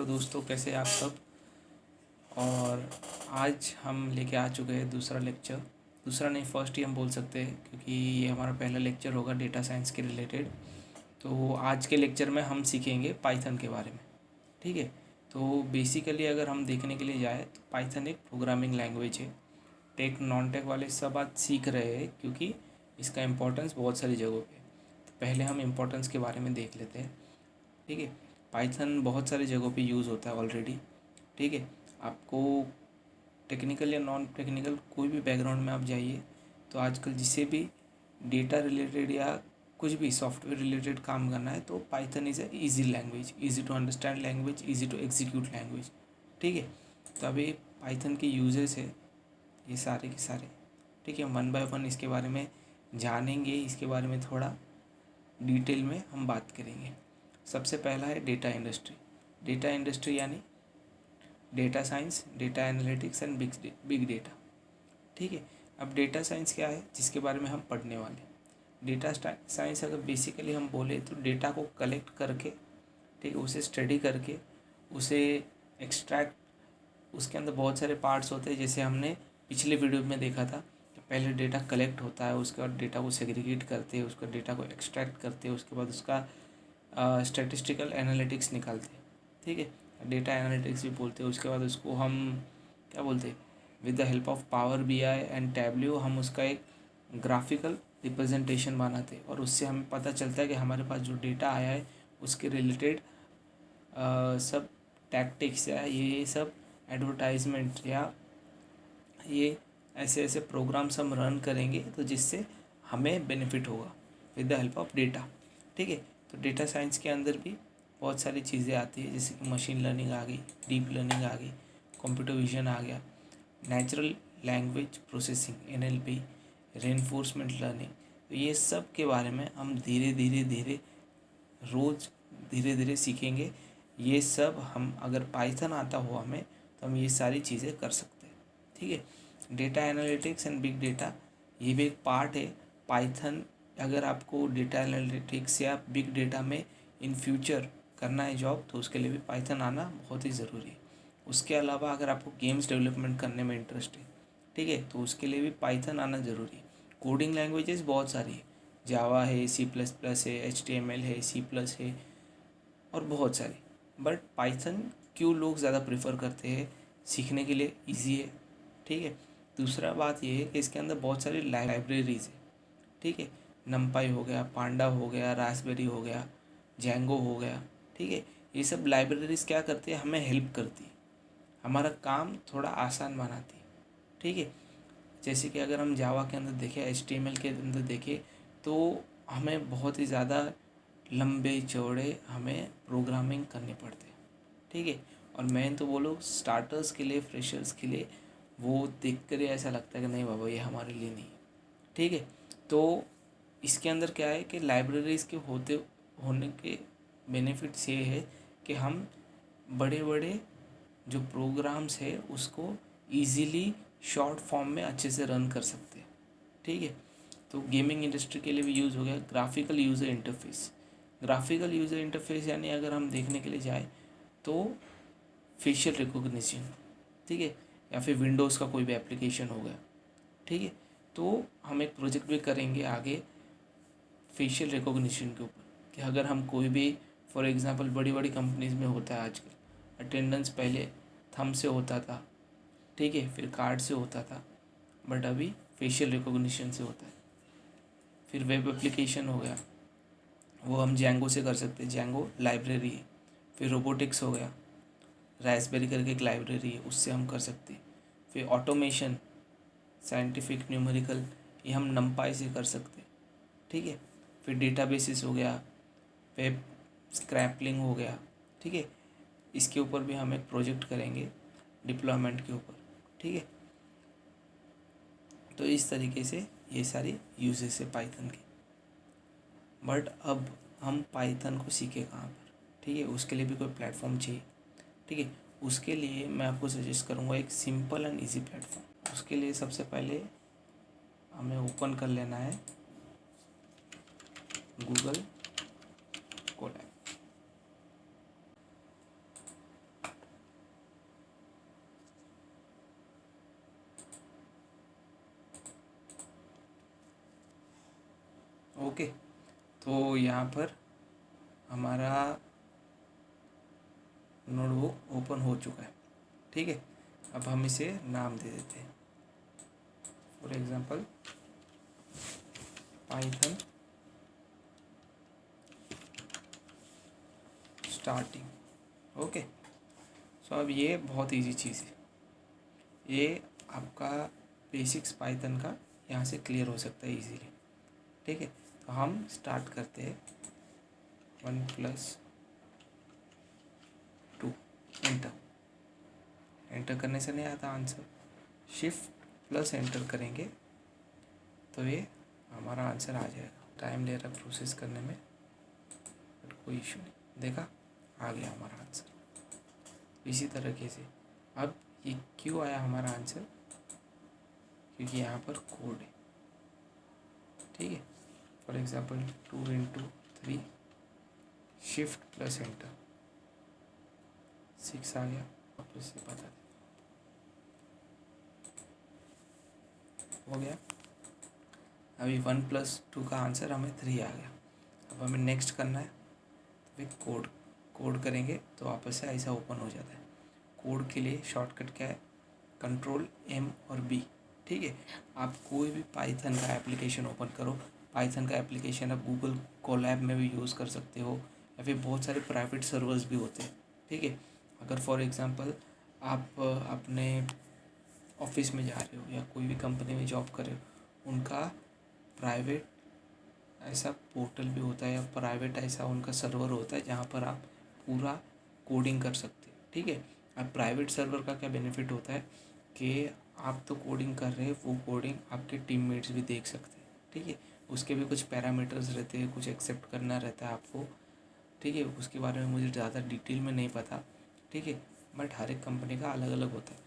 दोस्तों, कैसे आप सब। और आज हम लेके आ चुके हैं दूसरा लेक्चर। दूसरा नहीं, फर्स्ट ही हम बोल सकते हैं, क्योंकि ये हमारा पहला लेक्चर होगा डेटा साइंस के रिलेटेड। तो आज के लेक्चर में हम सीखेंगे पाइथन के बारे में। ठीक है। तो बेसिकली अगर हम देखने के लिए जाए तो पाइथन एक प्रोग्रामिंग लैंग्वेज है। टेक नॉन टेक वाले सब आज सीख रहे हैं, क्योंकि इसका इम्पोर्टेंस बहुत सारी जगहों पे। तो पहले हम इम्पोर्टेंस के बारे में देख लेते हैं। ठीक है। पाइथन बहुत सारी जगहों पे यूज़ होता है ऑलरेडी। ठीक है। आपको टेक्निकल या नॉन टेक्निकल कोई भी बैकग्राउंड में आप जाइए, तो आजकल जिसे भी डेटा रिलेटेड या कुछ भी सॉफ्टवेयर रिलेटेड काम करना है, तो Python is a easy language, easy to understand language, easy to execute language. ठीक है। तो अभी पाइथन के यूजेस है ये सारे के सारे। ठीक है। वन बाय वन इसके बारे में जानेंगे, इसके बारे में थोड़ा डिटेल में हम बात करेंगे। सबसे पहला है डेटा इंडस्ट्री। डेटा इंडस्ट्री यानी data science, data analytics and big data. ठीक है। अब डेटा साइंस क्या है, जिसके बारे में हम पढ़ने वाले। डेटा साइंस अगर बेसिकली हम बोले तो डेटा को कलेक्ट करके, ठीक है, उसे स्टडी करके, उसे एक्सट्रैक्ट, उसके अंदर बहुत सारे पार्ट्स होते हैं, जैसे हमने पिछले वीडियो में देखा था कि पहले डेटा कलेक्ट होता है, उसके बाद डेटा को सेग्रीगेट करते हैं, उसका डेटा को एक्सट्रैक्ट करते हैं, उसके बाद उसका स्टैटिस्टिकल एनालिटिक्स निकालते हैं। ठीक है। डेटा एनालिटिक्स भी बोलते हैं। उसके बाद उसको हम क्या बोलते हैं, with the help of power BI and Tableau हम उसका एक ग्राफिकल रिप्रेजेंटेशन बनाते हैं, और उससे हमें पता चलता है कि हमारे पास जो डेटा आया है उसके रिलेटेड सब टैक्टिक्स या ये सब एडवर्टाइजमेंट या ये ऐसे ऐसे प्रोग्राम्स हम रन करेंगे, तो जिससे हमें बेनिफिट होगा with the help of data. ठीक है। तो डेटा साइंस के अंदर भी बहुत सारी चीज़ें आती है, जैसे कि मशीन लर्निंग आ गई, डीप लर्निंग आ गई, कंप्यूटर विजन आ गया, natural language processing NLP, reinforcement learning. तो ये सब के बारे में हम धीरे धीरे धीरे रोज़ धीरे धीरे सीखेंगे। ये सब हम अगर पाइथन आता हो हमें, तो हम ये सारी चीज़ें कर सकते हैं। ठीक है। Data analytics and big data ये भी एक पार्ट है पाइथन। अगर आपको डेटा एनालिटिक्स या बिग डेटा में इन फ्यूचर करना है जॉब, तो उसके लिए भी पाइथन आना बहुत ही ज़रूरी है। उसके अलावा अगर आपको गेम्स डेवलपमेंट करने में इंटरेस्ट है, ठीक है, तो उसके लिए भी पाइथन आना ज़रूरी है। कोडिंग लैंग्वेजेस बहुत सारी है, जावा है, C++ है, HTML है, C+ है, और बहुत सारी। बट पाइथन क्यों लोग ज़्यादा प्रेफर करते हैं सीखने के लिए, इजी है। ठीक है। दूसरा बात ये है कि इसके अंदर बहुत सारी लाइब्रेरीज है। ठीक है। नमपाई हो गया, पांडा हो गया, रास्पबेरी हो गया, जैंगो हो गया। ठीक है। ये सब लाइब्रेरीज क्या करती है, हमें हेल्प करती है, हमारा काम थोड़ा आसान बनाती है। ठीक है। जैसे कि अगर हम जावा के अंदर देखें, HTML के अंदर देखें, तो हमें बहुत ही ज़्यादा लंबे चौड़े हमें प्रोग्रामिंग करने पड़ते हैं। ठीक है। और मैं तो बोलूँ स्टार्टर्स के लिए, फ्रेशर्स के लिए वो देख कर ही ऐसा लगता है कि नहीं बाबा, ये हमारे लिए नहीं है। ठीक है। तो इसके अंदर क्या है कि लाइब्रेरीज के होने के बेनिफिट्स ये है कि हम बड़े बड़े जो प्रोग्राम्स है उसको इजीली शॉर्ट फॉर्म में अच्छे से रन कर सकते हैं। ठीक है। तो गेमिंग इंडस्ट्री के लिए भी यूज़ हो गया graphical user interface. Graphical user interface यानी अगर हम देखने के लिए जाए तो फेशियल रिकॉग्निशन। ठीक है। या फिर विंडोज़ का कोई भी एप्लीकेशन हो गया। ठीक है। तो हम एक प्रोजेक्ट भी करेंगे आगे फेशियल रिकॉग्निशन के ऊपर, कि अगर हम कोई भी, फॉर एग्जांपल बड़ी बड़ी कंपनीज में होता है आजकल, अटेंडेंस पहले थंब से होता था, ठीक है, फिर कार्ड से होता था, बट अभी फेशियल रिकॉग्निशन से होता है। फिर वेब एप्लीकेशन हो गया, वो हम जैंगो से कर सकते हैं, जैंगो लाइब्रेरी है। फिर रोबोटिक्स हो गया, रास्पबेरी करके एक लाइब्रेरी है, उससे हम कर सकते हैं। फिर ऑटोमेशन, साइंटिफिक, न्यूमेरिकल, ये हम नमपाई से कर सकते हैं। ठीक है। फिर डेटाबेसेस हो गया, वेब स्क्रैपलिंग हो गया। ठीक है। इसके ऊपर भी हम एक प्रोजेक्ट करेंगे डिप्लॉयमेंट के ऊपर। ठीक है। तो इस तरीके से ये सारी यूजेस है पाइथन की। बट अब हम पाइथन को सीखे कहाँ पर, ठीक है, उसके लिए भी कोई प्लेटफॉर्म चाहिए। ठीक है। उसके लिए मैं आपको सजेस्ट करूँगा एक सिंपल एंड इजी प्लेटफॉर्म। उसके लिए सबसे पहले हमें ओपन कर लेना है गूगल कोलैब। ओके, तो यहाँ पर हमारा नोटबुक ओपन हो चुका है। ठीक है, अब हम इसे नाम दे देते हैं, for example Python starting. Okay, so अब ये बहुत इजी चीज़ है, ये आपका बेसिक्स पाइथन का यहाँ से क्लियर हो सकता है इजीली। ठीक है, तो हम स्टार्ट करते हैं 1+2, एंटर। एंटर करने से नहीं आता आंसर, शिफ्ट प्लस एंटर करेंगे तो ये हमारा आंसर आ जाएगा। टाइम ले रहा है प्रोसेस करने में, बट कोई इशू नहीं, देखा आ गया हमारा आंसर। इसी तरीके से अब ये क्यों आया हमारा आंसर, क्योंकि यहाँ पर कोड है। ठीक है, for example 2 × 3, shift plus enter, 6 आ गया। वापस से बता दें, हो गया। अभी 1+2 का आंसर हमें 3 आ गया। अब हमें नेक्स्ट करना है, तो फिर कोड करेंगे तो वापस से ऐसा ओपन हो जाता है। कोड के लिए शॉर्टकट क्या है, Ctrl+M और B। ठीक है, आप कोई भी पाइथन का एप्लीकेशन ओपन करो, पाइथन का एप्लीकेशन आप गूगल कोलैब में भी यूज़ कर सकते हो, या फिर बहुत सारे प्राइवेट सर्वर्स भी होते हैं। ठीक है, अगर फॉर एग्जांपल आप अपने ऑफिस में जा रहे हो या कोई भी कंपनी में जॉब कर रहे हो, उनका प्राइवेट ऐसा पोर्टल भी होता है या प्राइवेट ऐसा उनका सर्वर होता है जहाँ पर आप पूरा कोडिंग कर सकते हैं। ठीक है, अब प्राइवेट सर्वर का क्या बेनिफिट होता है कि आप तो कोडिंग कर रहे हैं, वो कोडिंग आपके टीममेट्स भी देख सकते हैं। ठीक है, उसके भी कुछ पैरामीटर्स रहते हैं, कुछ एक्सेप्ट करना रहता है आपको। ठीक है, उसके बारे में मुझे ज़्यादा डिटेल में नहीं पता। ठीक है, बट हर एक कंपनी का अलग अलग होता है।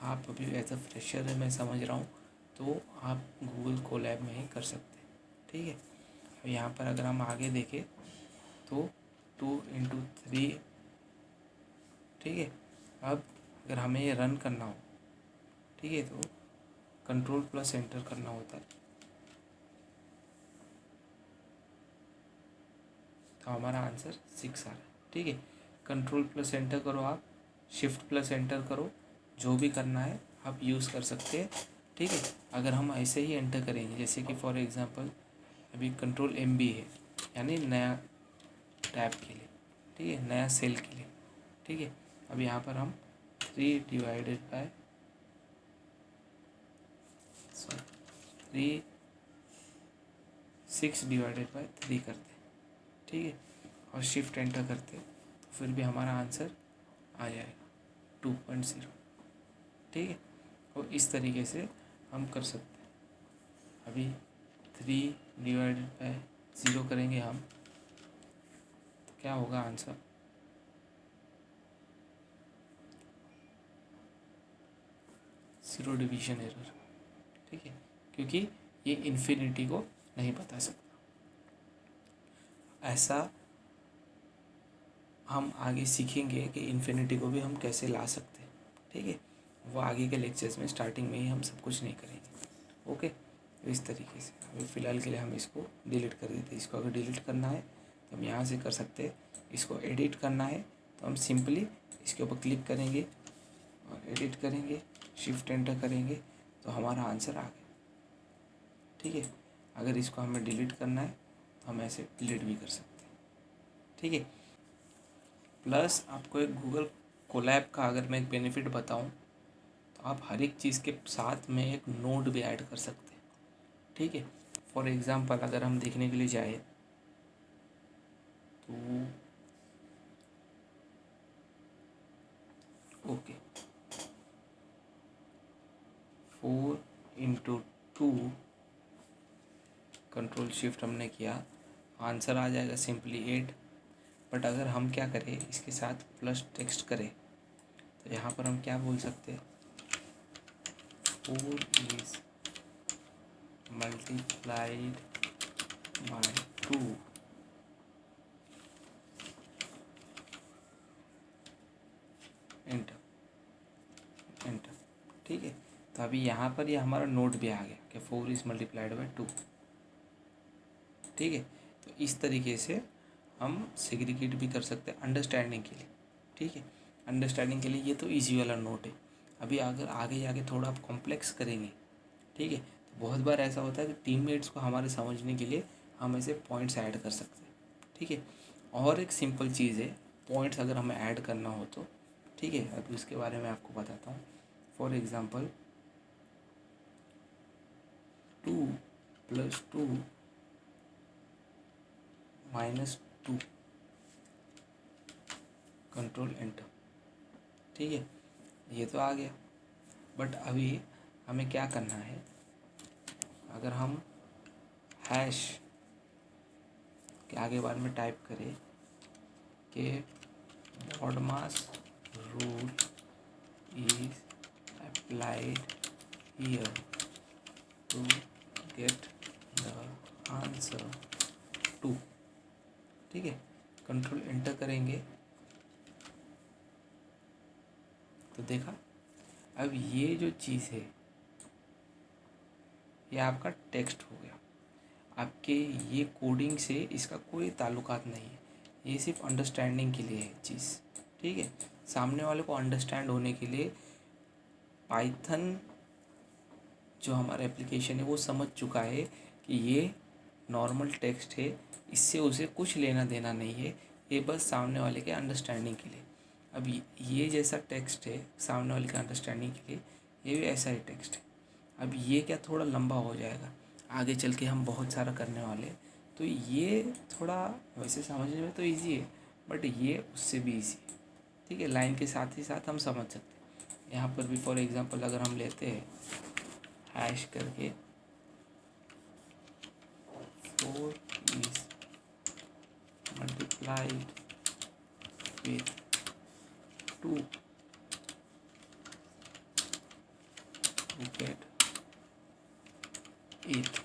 आप अभी एज अ फ्रेशर है, मैं समझ रहा हूँ, तो आप गूगल कोलैब में ही कर सकते हैं। ठीक है, अब यहाँ पर अगर हम आगे देखें तो 2 × 3। ठीक है, अब अगर हमें ये रन करना हो, ठीक है, तो Ctrl+ एंटर करना होता है, तो हमारा आंसर 6 आ रहा है। ठीक है, Ctrl+ एंटर करो, आप शिफ्ट+ एंटर करो, जो भी करना है आप यूज़ कर सकते हैं। ठीक है, अगर हम ऐसे ही एंटर करेंगे, जैसे कि फॉर एग्जांपल अभी Ctrl+MB है, यानी नया टैब के लिए, ठीक है, नया सेल के लिए। ठीक है, अब यहाँ पर हम 3 डिवाइडेड बाय 6 डिवाइडेड बाय 3 करते हैं। ठीक है, और शिफ्ट एंटर करते हैं, तो फिर भी हमारा आंसर आ जाएगा 2.0। ठीक है, और इस तरीके से हम कर सकते हैं। अभी 3 डिवाइडेड बाय 0 करेंगे हम, तो क्या होगा आंसर, 0 डिवीजन एरर। ठीक है, क्योंकि ये इन्फिनिटी को नहीं बता सकता। ऐसा हम आगे सीखेंगे कि इन्फिनिटी को भी हम कैसे ला सकते हैं। ठीक है, वो आगे के लेक्चर्स में, स्टार्टिंग में ही हम सब कुछ नहीं करेंगे। ओके, तो इस तरीके से अभी फ़िलहाल के लिए हम इसको डिलीट कर देते हैं। इसको अगर डिलीट करना है तो हम यहाँ से कर सकते हैं। इसको एडिट करना है तो हम सिंपली इसके ऊपर क्लिक करेंगे और एडिट करेंगे, शिफ्ट एंटर करेंगे, तो हमारा आंसर आ गया। ठीक है, अगर इसको हमें डिलीट करना है तो हम ऐसे डिलीट भी कर सकते हैं। ठीक है, प्लस आपको एक गूगल कोलैब का अगर मैं एक बेनिफिट बताऊं, तो आप हर एक चीज़ के साथ में एक नोट भी ऐड कर सकते हैं। ठीक है, फॉर एग्ज़ाम्पल अगर हम देखने के लिए जाए तो ओके, 4 × 2 Ctrl+ हमने किया, आंसर आ जाएगा सिंपली 8। बट अगर हम क्या करें, इसके साथ प्लस टेक्स्ट करें, तो यहाँ पर हम क्या बोल सकते हैं, 4 is multiplied by 2 enter enter. ठीक है, तो अभी यहाँ पर ये हमारा नोट भी आ गया कि 4 is multiplied by 2। ठीक है। तो इस तरीके से हम सेग्रीगेट भी कर सकते हैं अंडरस्टैंडिंग के लिए, ठीक है। अंडरस्टैंडिंग के लिए ये तो इजी वाला नोट है। अभी अगर आगे जाके थोड़ा आप कॉम्प्लेक्स करेंगे, ठीक है, तो बहुत बार ऐसा होता है कि टीममेट्स को हमारे समझने के लिए हम ऐसे पॉइंट्स ऐड कर सकते हैं, ठीक है। और एक सिंपल चीज़ है, पॉइंट्स अगर हमें ऐड करना हो तो, ठीक है, अब इसके बारे में आपको बताता हूँ। फॉर एग्ज़ाम्पल 2 + 2 -2, कंट्रोल एंटर, ठीक है, ये तो आ गया। बट अभी हमें क्या करना है, अगर हम हैश के आगे बार में टाइप करें कि BODMAS rule is applied here to get the answer 2, ठीक है, कंट्रोल एंटर करेंगे तो देखा। अब ये जो चीज़ है ये आपका टेक्स्ट हो गया, आपके ये कोडिंग से इसका कोई ताल्लुकात नहीं है, ये सिर्फ अंडरस्टैंडिंग के लिए है चीज़, ठीक है। सामने वाले को अंडरस्टैंड होने के लिए पाइथन जो हमारा एप्लीकेशन है वो समझ चुका है कि ये नॉर्मल टेक्स्ट है, इससे उसे कुछ लेना देना नहीं है, ये बस सामने वाले के अंडरस्टैंडिंग के लिए। अब ये जैसा टेक्स्ट है सामने वाले के अंडरस्टैंडिंग के लिए, ये भी ऐसा ही टेक्स्ट है। अब ये क्या थोड़ा लंबा हो जाएगा, आगे चल के हम बहुत सारा करने वाले हैं, तो ये थोड़ा वैसे समझने में तो इजी है, बट ये उससे भी इजी है, ठीक है। लाइन के साथ ही साथ हम समझ सकते हैं। यहाँ पर भी फॉर एग्ज़ाम्पल अगर हम लेते हैं हैश करके 4 is multiplied with 2 to get 8,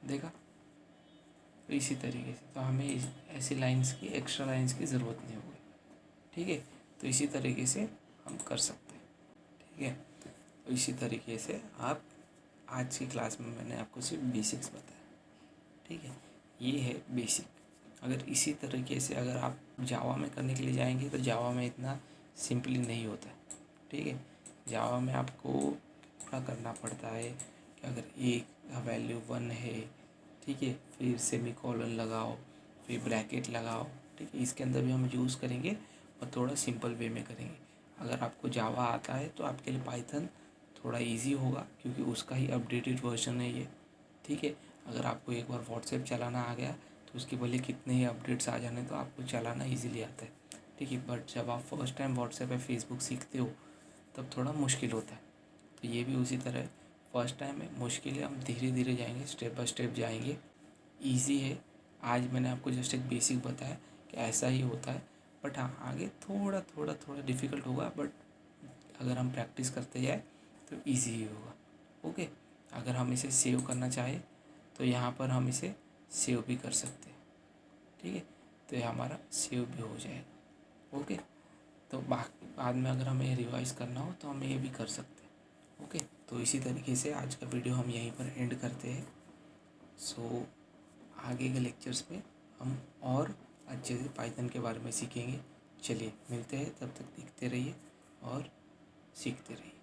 देखा। तो इसी तरीके से तो हमें ऐसी लाइंस की, एक्स्ट्रा लाइंस की ज़रूरत नहीं होगी, ठीक है। तो इसी तरीके से हम कर सकते हैं, ठीक है। तो इसी तरीके से आप, आज की क्लास में मैंने आपको सिर्फ बेसिक्स बताया, ठीक है, ये है बेसिक। अगर इसी तरीके से अगर आप जावा में करने के लिए जाएंगे तो जावा में इतना सिंपली नहीं होता, ठीक है। जावा में आपको पूरा करना पड़ता है कि अगर एक का वैल्यू 1 है, ठीक है, फिर सेमीकोलन लगाओ, फिर ब्रैकेट लगाओ, ठीक है। इसके अंदर भी हम यूज़ करेंगे और थोड़ा सिंपल वे में करेंगे। अगर आपको जावा आता है तो आपके लिए पाइथन थोड़ा इजी होगा, क्योंकि उसका ही अपडेटेड वर्जन है ये, ठीक है। अगर आपको एक बार व्हाट्सएप चलाना आ गया तो उसके भले कितने ही अपडेट्स आ जाने तो आपको चलाना इजीली आता है, ठीक है। बट जब आप फर्स्ट टाइम व्हाट्सएप या फेसबुक सीखते हो तब थोड़ा मुश्किल होता है। तो ये भी उसी तरह फर्स्ट टाइम में मुश्किल है, हम धीरे धीरे जाएंगे, स्टेप बाय स्टेप जाएंगे। ईजी है, आज मैंने आपको जस्ट एक बेसिक बताया कि ऐसा ही होता है, बट हाँ आगे थोड़ा थोड़ा थोड़ा डिफ़िकल्ट होगा, बट अगर हम प्रैक्टिस करते जाए तो ईजी ही होगा, ओके। अगर हम इसे सेव करना चाहें तो यहाँ पर हम इसे सेव भी कर सकते हैं, ठीक है। तो ये हमारा सेव भी हो जाएगा, ओके। तो बाद में अगर हमें रिवाइज़ करना हो तो हम ये भी कर सकते हैं, ओके। तो इसी तरीके से आज का वीडियो हम यहीं पर एंड करते हैं। सो आगे के लेक्चर्स में हम और अच्छे से पाइथन के बारे में सीखेंगे। चलिए मिलते हैं, तब तक देखते रहिए और सीखते रहिए।